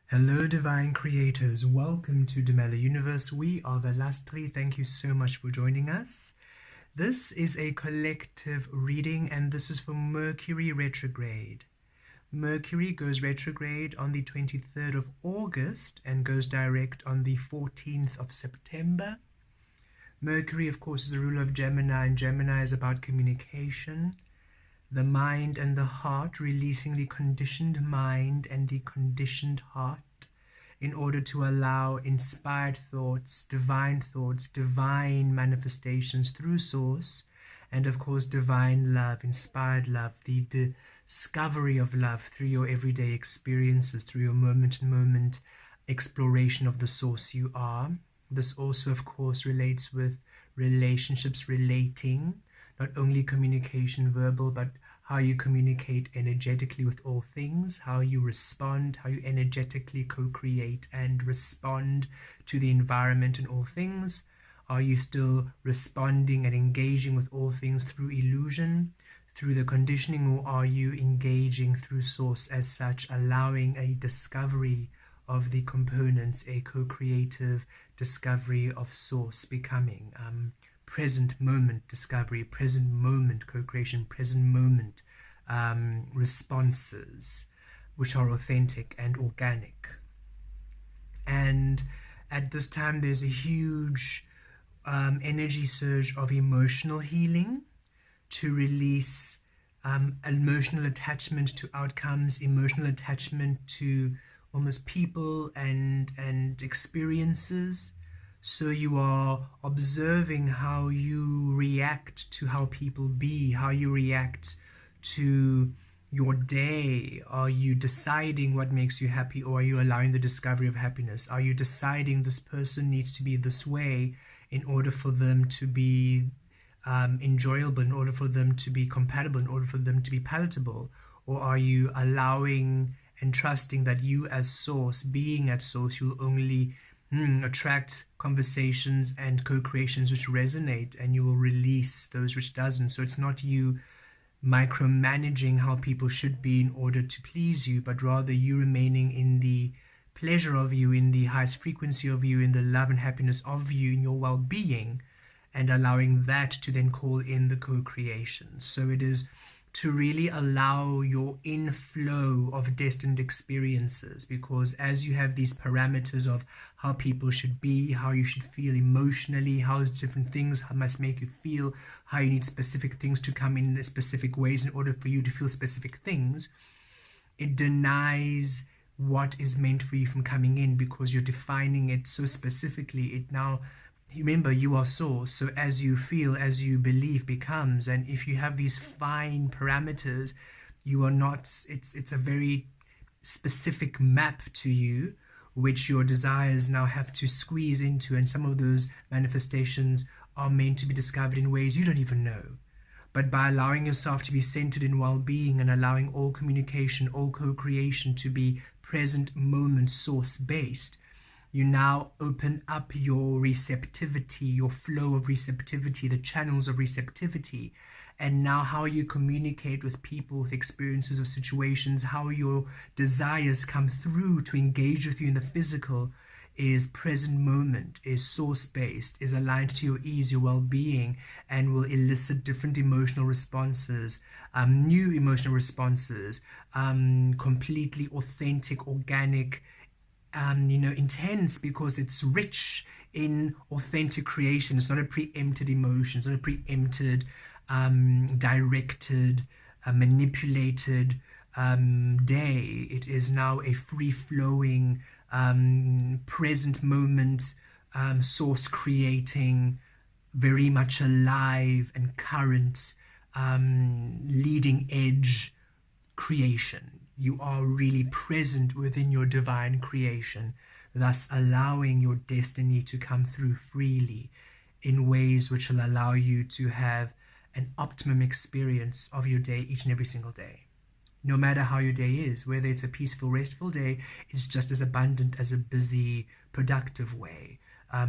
Hello divine creators, welcome to Demella Universe. We are the last three. Thank you so much for joining us. This is a collective reading and this is for Mercury Retrograde. Mercury goes retrograde on the 23rd of August and goes direct on the 14th of September. Mercury, of course, is the ruler of Gemini, and Gemini is about communication, the mind and the heart, releasing the conditioned mind and the conditioned heart in order to allow inspired thoughts, divine manifestations through source, and of course divine love, inspired love, the discovery of love through your everyday experiences, through your moment-to-moment exploration of the source you are. This also, of course, relates with relationships, relating, not only communication verbal, but how you communicate energetically with all things, how you respond, how you energetically co-create and respond to the environment and all things. Are you still responding and engaging with all things through illusion, through the conditioning, or are you engaging through source as such, allowing a discovery of the components, a co-creative discovery of source becoming present moment discovery, present moment co-creation, present moment responses, which are authentic and organic. And at this time, there's a huge energy surge of emotional healing to release emotional attachment to outcomes, emotional attachment to almost people and experiences. So you are observing how you react to how people be, how you react to your day. Are you deciding what makes you happy, or are you allowing the discovery of happiness? Are you deciding this person needs to be this way in order for them to be enjoyable, in order for them to be compatible, in order for them to be palatable? Or are you allowing and trusting that you as source, being at source, you'll only attract conversations and co-creations which resonate, and you will release those which doesn't? So it's not you micromanaging how people should be in order to please you, but rather you remaining in the pleasure of you, in the highest frequency of you, in the love and happiness of you, in your well-being, and allowing that to then call in the co-creation. So it is to really allow your inflow of destined experiences, because as you have these parameters of how people should be, how you should feel emotionally, how different things must make you feel, how you need specific things to come in specific ways in order for you to feel specific things, it denies what is meant for you from coming in, because you're defining it so specifically. It now, remember, you are source, so as you feel, as you believe becomes. And if you have these fine parameters, you are not, it's a very specific map to you, which your desires now have to squeeze into, and some of those manifestations are meant to be discovered in ways you don't even know. But by allowing yourself to be centered in well-being and allowing all communication, all co-creation to be present moment source based, you now open up your receptivity, your flow of receptivity, the channels of receptivity. And now how you communicate with people, with experiences or situations, how your desires come through to engage with you in the physical is present moment, is source-based, is aligned to your ease, your well-being, and will elicit different emotional responses, new emotional responses, completely authentic, organic, intense, because it's rich in authentic creation. It's not a preempted emotion. It's not a preempted, directed, manipulated day. It is now a free-flowing, present moment, source creating, very much alive and current, leading edge creation. You are really present within your divine creation, thus allowing your destiny to come through freely in ways which will allow you to have an optimum experience of your day each and every single day. No matter how your day is, whether it's a peaceful, restful day, it's just as abundant as a busy, productive way.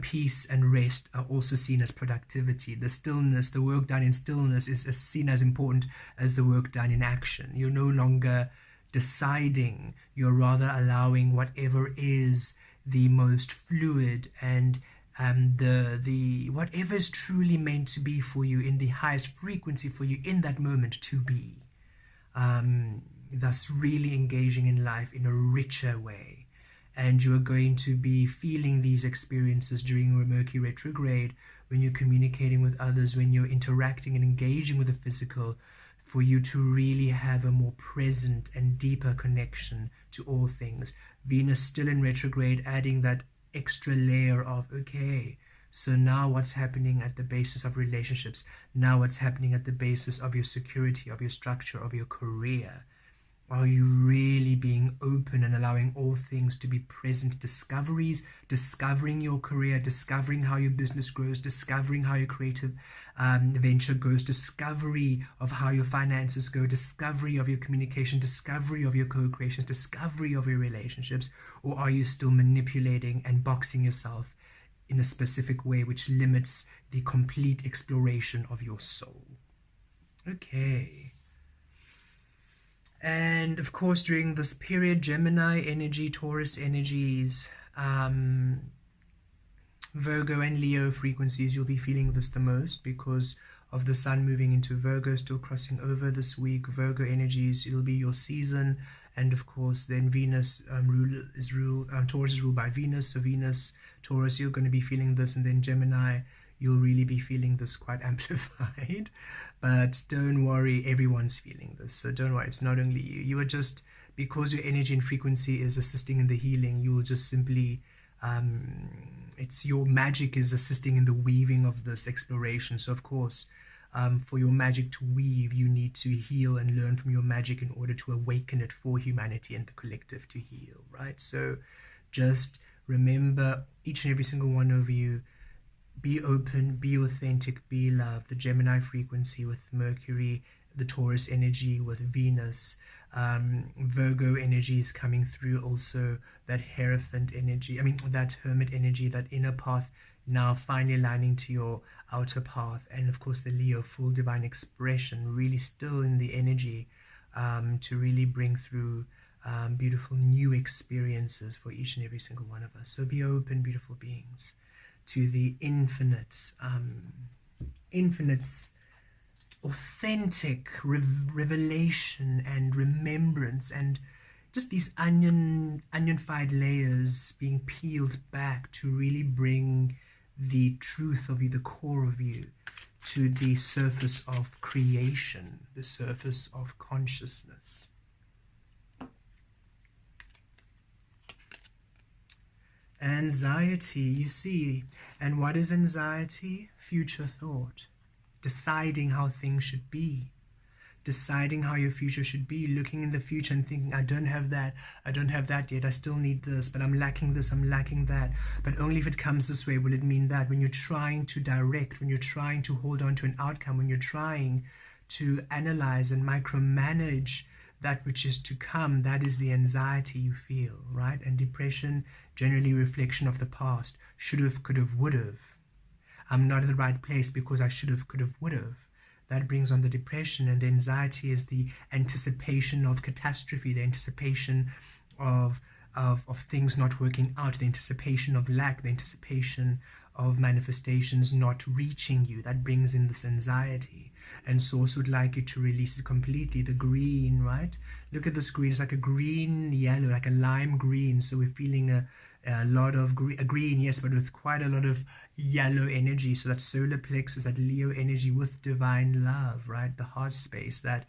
Peace and rest are also seen as productivity. The stillness, the work done in stillness is seen as important as the work done in action. You're no longer deciding. You're rather allowing whatever is the most fluid and the whatever is truly meant to be for you in the highest frequency for you in that moment to be. Thus really engaging in life in a richer way. And you are going to be feeling these experiences during your Mercury retrograde, when you're communicating with others, when you're interacting and engaging with the physical, for you to really have a more present and deeper connection to all things. Venus still in retrograde, adding that extra layer of, okay, so now what's happening at the basis of relationships? Now what's happening at the basis of your security, of your structure, of your career? Are you really being open and allowing all things to be present discoveries, discovering your career, discovering how your business grows, discovering how your creative venture goes, discovery of how your finances go, discovery of your communication, discovery of your co-creations, discovery of your relationships? Or are you still manipulating and boxing yourself in a specific way which limits the complete exploration of your soul? Okay. And of course, during this period, Gemini energy, Taurus energies, Virgo and Leo frequencies, you'll be feeling this the most because of the Sun moving into Virgo, still crossing over this week. Virgo energies, it'll be your season. And of course, then Venus Taurus is ruled by Venus. So Venus, Taurus, you're going to be feeling this. And then Gemini, you'll really be feeling this quite amplified. But don't worry, everyone's feeling this. So don't worry, it's not only you. You are just, because your energy and frequency is assisting in the healing, you will just simply, it's your magic is assisting in the weaving of this exploration. So of course, for your magic to weave, you need to heal and learn from your magic in order to awaken it for humanity and the collective to heal, right? So just remember, each and every single one of you, be open, be authentic, be love. The Gemini frequency with Mercury, the Taurus energy with Venus, Virgo energy is coming through also, that Hierophant energy, that Hermit energy, that inner path now finally aligning to your outer path. And of course the Leo, full divine expression, really still in the energy to really bring through beautiful new experiences for each and every single one of us. So be open, beautiful beings, to the infinite, authentic revelation and remembrance, and just these onionified layers being peeled back to really bring the truth of you, the core of you, to the surface of creation, the surface of consciousness. Anxiety, you see. And what is anxiety? Future thought. Deciding how things should be. Deciding how your future should be. Looking in the future and thinking, I don't have that yet. I still need this, but I'm lacking this, I'm lacking that. But only if it comes this way will it mean that. When you're trying to direct, when you're trying to hold on to an outcome, when you're trying to analyze and micromanage that which is to come, that is the anxiety you feel, right? And depression, generally reflection of the past. Should have, could have, would have. I'm not in the right place because I should have, could have, would have. That brings on the depression. And the anxiety is the anticipation of catastrophe, the anticipation of things not working out, the anticipation of lack, the anticipation of manifestations not reaching you. That brings in this anxiety. And Source would like you to release it completely. The green, right? Look at this green. It's like a green yellow, like a lime green. So we're feeling a lot of green, yes, but with quite a lot of yellow energy. So that solar plexus, that Leo energy with divine love, right? The heart space, that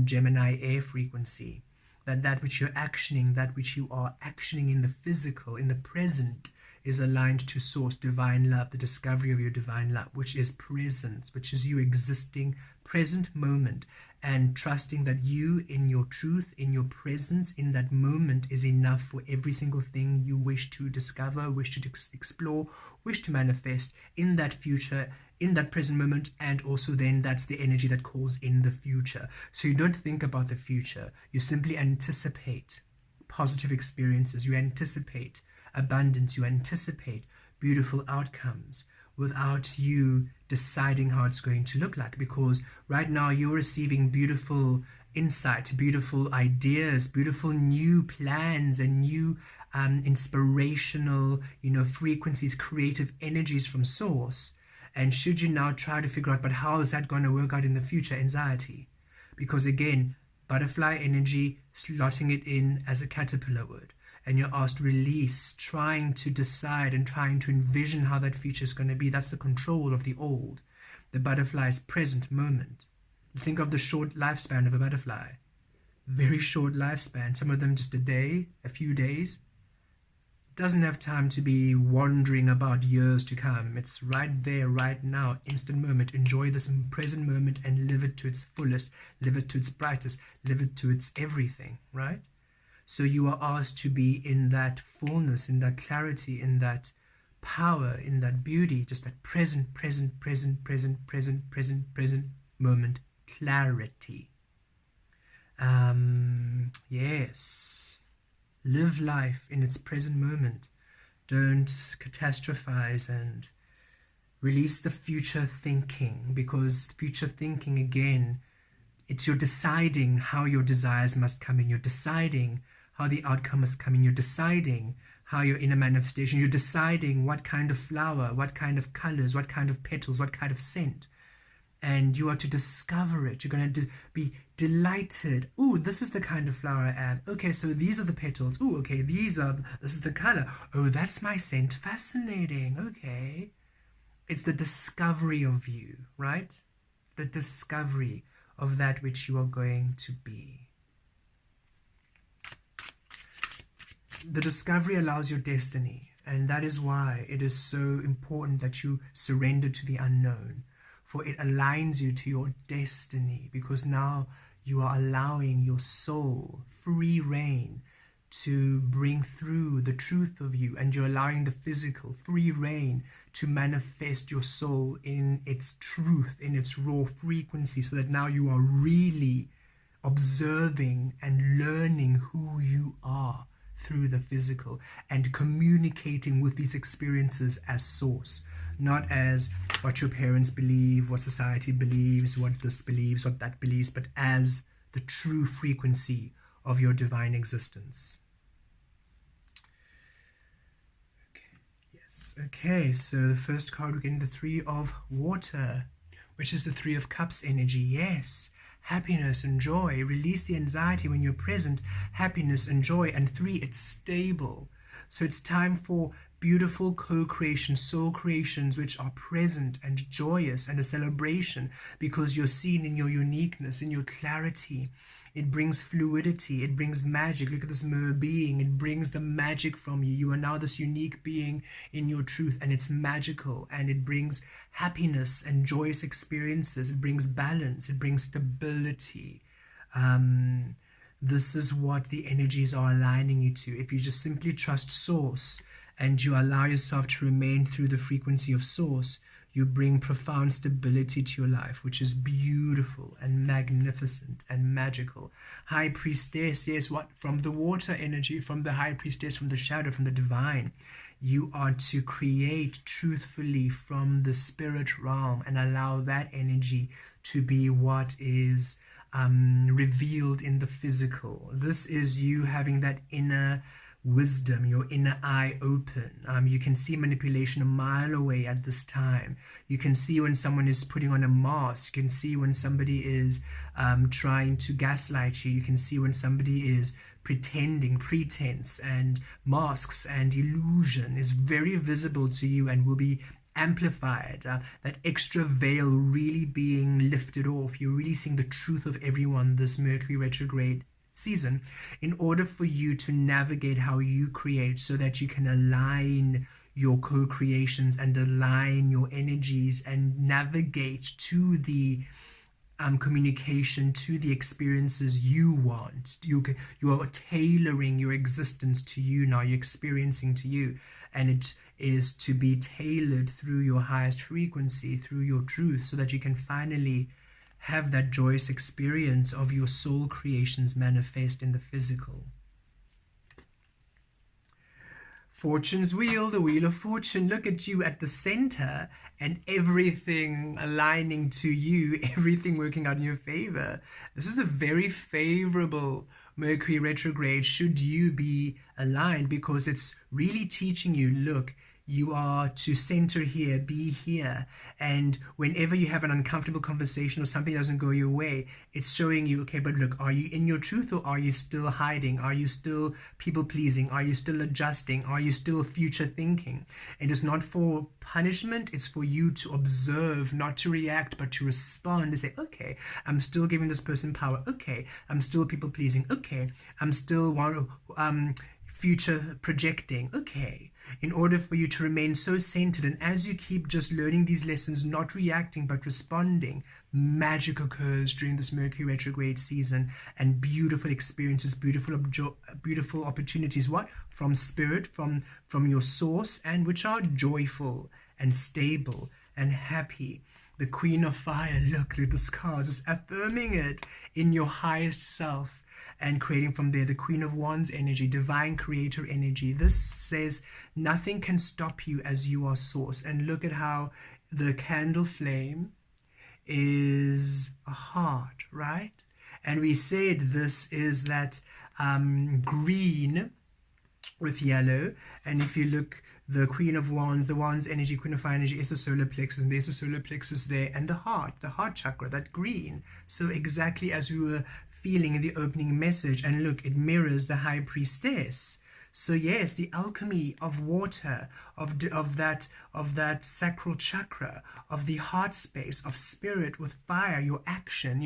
Gemini air frequency, that which you're actioning, that which you are actioning in the physical, in the present, is aligned to Source, divine love, the discovery of your divine love, which is presence, which is you existing present moment, and trusting that you, in your truth, in your presence, in that moment, is enough for every single thing you wish to discover, wish to explore, wish to manifest in that future, in that present moment. And also then that's the energy that calls in the future. So you don't think about the future, you simply anticipate positive experiences, you anticipate abundance, you anticipate beautiful outcomes without you deciding how it's going to look like, because right now you're receiving beautiful insight, beautiful ideas, beautiful new plans, and new inspirational, frequencies, creative energies from source. And should you now try to figure out, but how is that going to work out in the future? Anxiety. Because again, butterfly energy, slotting it in as a caterpillar would. And you're asked release, trying to decide and trying to envision how that future is going to be. That's the control of the old. The butterfly's present moment. Think of the short lifespan of a butterfly. Very short lifespan. Some of them just a day, a few days. Doesn't have time to be wandering about years to come. It's right there, right now, instant moment. Enjoy this present moment and live it to its fullest, live it to its brightest, live it to its everything, right? So you are asked to be in that fullness, in that clarity, in that power, in that beauty, just that present moment, clarity. Yes. Live life in its present moment. Don't catastrophize and release the future thinking, because future thinking, again, it's you're deciding how your desires must come in. You're deciding how the outcome must come in. You're deciding how your inner manifestation. You're deciding what kind of flower, what kind of colors, what kind of petals, what kind of scent. And you are to discover it. You're going to be delighted. Oh, this is the kind of flower I am. Okay, so these are the petals. Oh, okay, this is the color. Oh, that's my scent. Fascinating. Okay. It's the discovery of you, right? The discovery of that which you are going to be. The discovery allows your destiny. And that is why it is so important that you surrender to the unknown. For it aligns you to your destiny, because now you are allowing your soul free reign to bring through the truth of you, and you're allowing the physical free reign to manifest your soul in its truth, in its raw frequency, so that now you are really observing and learning who you are through the physical and communicating with these experiences as source. Not as what your parents believe, what society believes, what this believes, what that believes, but as the true frequency of your divine existence. Okay, yes. Okay, so the first card, we're getting the Three of Water, which is the Three of Cups energy. Yes, happiness and joy. Release the anxiety when you're present. Happiness and joy. And 3, it's stable. So it's time for beautiful co-creation, soul creations which are present and joyous, and a celebration, because you're seen in your uniqueness, in your clarity. It brings fluidity, it brings magic. Look at this mirror being, it brings the magic from you. You are now this unique being in your truth, and it's magical, and it brings happiness and joyous experiences. It brings balance, it brings stability. This is what the energies are aligning you to. If you just simply trust source and you allow yourself to remain through the frequency of source, you bring profound stability to your life, which is beautiful and magnificent and magical. High Priestess, yes, what? From the water energy, from the High Priestess, from the shadow, from the divine. You are to create truthfully from the spirit realm and allow that energy to be what is revealed in the physical. This is you having that inner wisdom, your inner eye open. You can see manipulation a mile away at this time. You can see when someone is putting on a mask. You can see when somebody is trying to gaslight you. You can see when somebody is pretending, pretense and masks and illusion is very visible to you and will be amplified. That extra veil really being lifted off. You're really seeing the truth of everyone this Mercury retrograde season, in order for you to navigate how you create, so that you can align your co-creations and align your energies and navigate to the communication, to the experiences you want. You are tailoring your existence to you now. You're experiencing to you, and it is to be tailored through your highest frequency, through your truth, so that you can finally have that joyous experience of your soul creations manifest in the physical. Fortune's wheel, the wheel of fortune. Look at you at the center and everything aligning to you, everything working out in your favor. This is a very favorable Mercury retrograde should you be aligned, because it's really teaching you, look, you are to center here, be here. And whenever you have an uncomfortable conversation or something doesn't go your way, it's showing you, okay, but look, are you in your truth, or are you still hiding? Are you still people pleasing? Are you still adjusting? Are you still future thinking? And it's not for punishment, it's for you to observe, not to react, but to respond and say, okay, I'm still giving this person power. Okay, I'm still people pleasing. Okay, I'm still future projecting. Okay, in order for you to remain so centered, and as you keep just learning these lessons, not reacting but responding, magic occurs during this Mercury retrograde season, and beautiful experiences, beautiful opportunities, what? From spirit, from your source, and which are joyful and stable and happy. The Queen of Fire, look at this card, it's affirming it in your highest self, and creating from there the Queen of Wands energy, divine creator energy. This says nothing can stop you as you are source. And look at how the candle flame is a heart, right? And we said this is that green with yellow. And if you look, the Queen of Wands, the Wands energy, Queen of Fire energy is the solar plexus, and there's the solar plexus there, and the heart chakra, that green. So exactly as we were feeling in the opening message, and look, it mirrors the High Priestess. So yes, the alchemy of water, of that sacral chakra, of the heart space, of spirit with fire, your action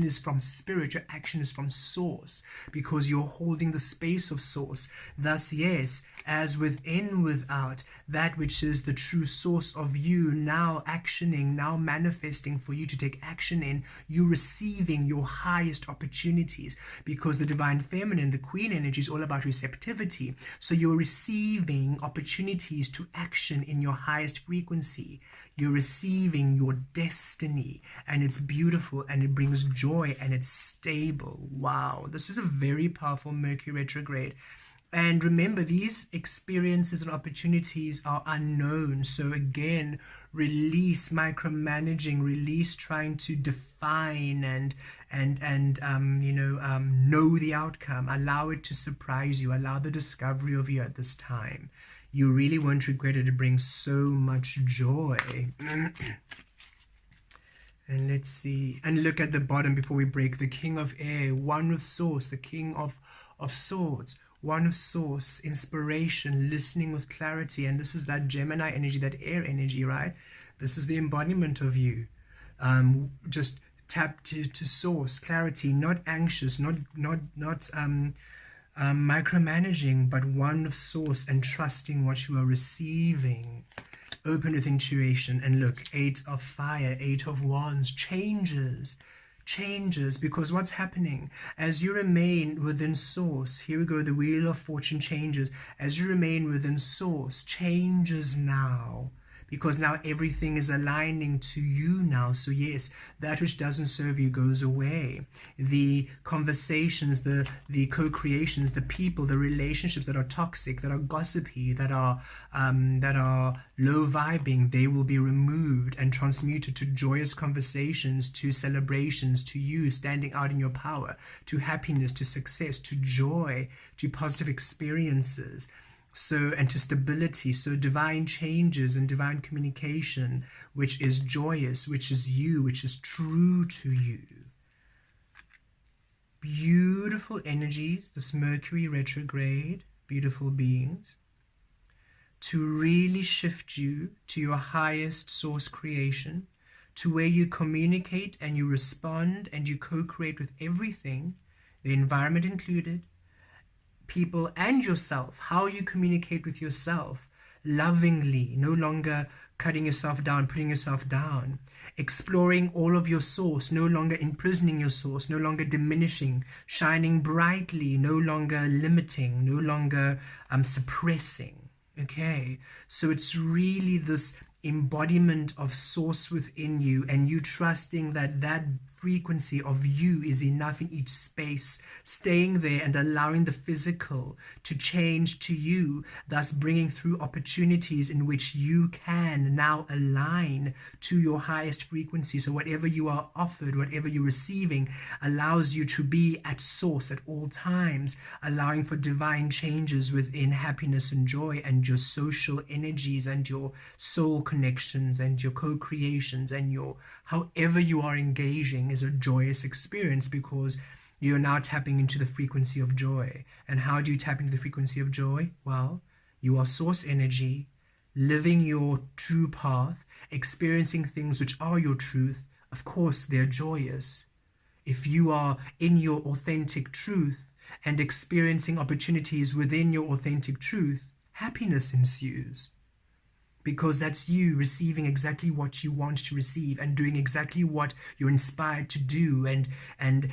is from spirit, your action is from source, because you're holding the space of source. Thus, yes, as within, without, that which is the true source of you, now actioning, now manifesting for you to take action in, you receiving your highest opportunities, because the divine feminine, the queen energy, is all about receptivity. So you're receiving opportunities to action in your highest frequency. You're receiving your destiny, and it's beautiful, and it brings joy, and it's stable. Wow, this is a very powerful Mercury retrograde. And remember, these experiences and opportunities are unknown. So again, release micromanaging, release trying to define and know the outcome. Allow it to surprise you. Allow the discovery of you at this time. You really won't regret it. It brings so much joy. And let's see. And look at the bottom before we break. The King of Air, one with source, the King of Swords. One of source, inspiration, listening with clarity. And this is that Gemini energy, that air energy, right? This is the embodiment of you. Just tap to source, clarity, not anxious, not micromanaging, but one of source, and trusting what you are receiving. Open with intuition. And look, 8 of Fire, 8 of Wands, changes, because what's happening as you remain within source, here we go, the Wheel of Fortune changes. As you remain within source, changes now, because now everything is aligning to you now. So yes, that which doesn't serve you goes away. The conversations, the co-creations, the people, the relationships that are toxic, that are gossipy, that are low vibing, they will be removed and transmuted to joyous conversations, to celebrations, to you standing out in your power, to happiness, to success, to joy, to positive experiences. So, and to stability. So divine changes and divine communication, which is joyous, which is you, which is true to you. Beautiful energies, this Mercury retrograde, beautiful beings, to really shift you to your highest source creation, to where you communicate and you respond and you co-create with everything, the environment included, people and yourself, how you communicate with yourself lovingly, no longer cutting yourself down, putting yourself down, exploring all of your source, no longer imprisoning your source, no longer diminishing, shining brightly, no longer limiting, no longer suppressing. Okay, so it's really this embodiment of source within you, and you trusting that frequency of you is enough in each space, staying there and allowing the physical to change to you, thus bringing through opportunities in which you can now align to your highest frequency. So whatever you are offered, whatever you're receiving, allows you to be at source at all times, allowing for divine changes within happiness and joy and your social energies and your soul connections and your co-creations and your however you are engaging is a joyous experience, because you're now tapping into the frequency of joy. And how do you tap into the frequency of joy? Well, you are source energy, living your true path, experiencing things which are your truth. Of course, they're joyous. If you are in your authentic truth and experiencing opportunities within your authentic truth, happiness ensues. Because that's you receiving exactly what you want to receive and doing exactly what you're inspired to do, and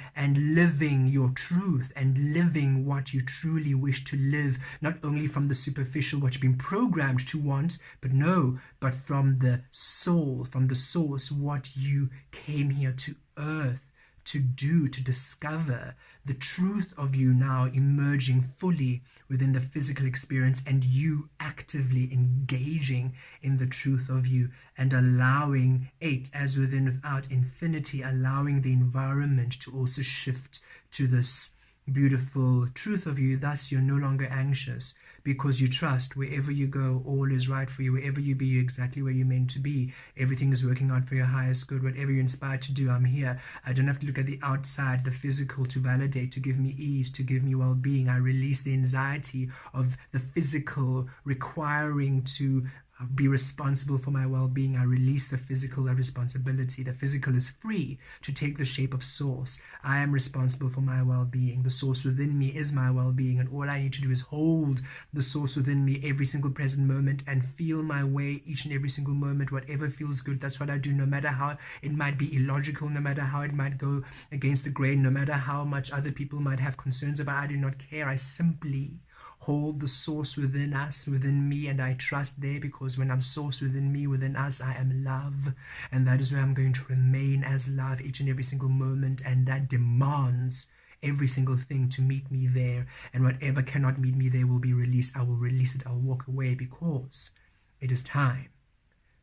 living your truth and living what you truly wish to live, not only from the superficial, what you've been programmed to want, but from the soul, from the source, what you came here to earth to do, to discover the truth of you now emerging fully within the physical experience, and you actively engaging in the truth of you and allowing it as within without infinity, allowing the environment to also shift to this beautiful truth of you. Thus you're no longer anxious, because you trust wherever you go, all is right for you. Wherever you be, you're exactly where you're meant to be. Everything is working out for your highest good. Whatever you're inspired to do, I'm here. I don't have to look at the outside, the physical, to validate, to give me ease, to give me well-being. I release the anxiety of the physical requiring to be responsible for my well-being. I release the physical responsibility. The physical is free to take the shape of source. I am responsible for my well-being. The source within me is my well-being, and all I need to do is hold the source within me every single present moment and feel my way each and every single moment. Whatever feels good, that's what I do, no matter how it might be illogical, no matter how it might go against the grain, no matter how much other people might have concerns about. I do not care. I simply hold the source within us, within me, and I trust there, because when I'm source within me, within us, I am love, and that is where I'm going to remain as love each and every single moment, and that demands every single thing to meet me there, and whatever cannot meet me there will be released. I will release it. I'll walk away, because it is time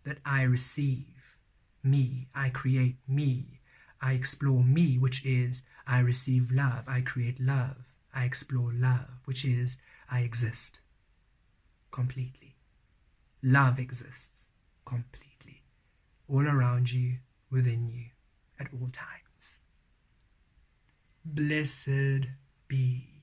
that I receive me, I create me, I explore me, which is I receive love, I create love, I explore love, which is I exist completely. Love exists completely, all around you, within you, at all times. Blessed be.